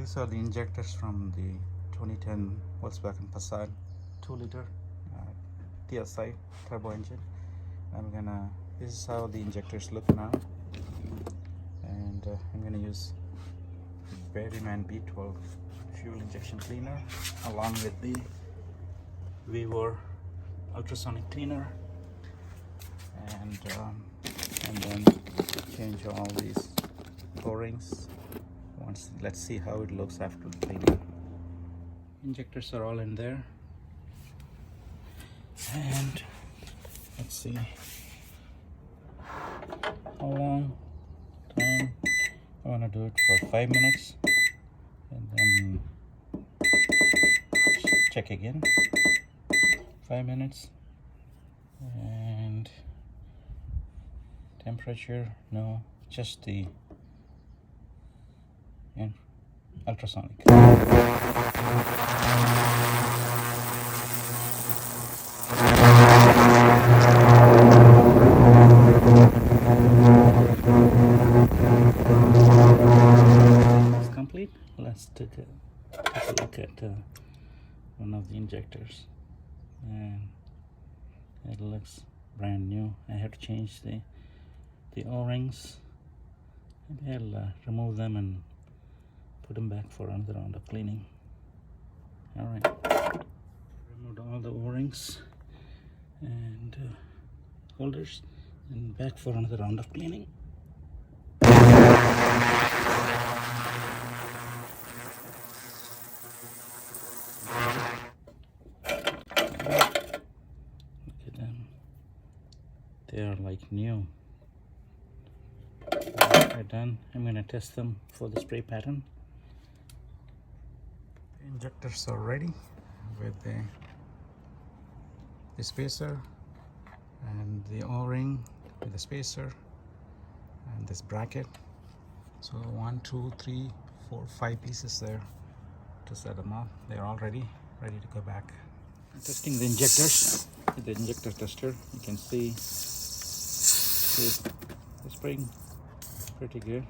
These are the injectors from the 2010 Volkswagen Passat 2-liter TSI turbo engine. This is how the injectors look now, and I'm gonna use Vevor B12 fuel injection cleaner along with the Vevor Ultrasonic cleaner, and then change all these O-rings. Let's see how it looks after the cleaning. Injectors are all in there, and let's see how long time. I want to do it for 5 minutes, and then check again. 5 minutes, and temperature, no, just the ultrasonic. It's complete. Let's take a look at one of the injectors, and it looks brand new. I have to change the O-rings, and I'll remove them and put them back for another round of cleaning. All right, removed all the O-rings and holders, and back for another round of cleaning. Look at them, they are like new. They're done. I'm going to test them for the spray pattern. The injectors are ready with the spacer and the O-ring with the spacer and this bracket. So 1, 2, 3, 4, 5 pieces there to set them up. They're all ready to go back. I'm testing the injectors with the injector tester. You can see the spring pretty good.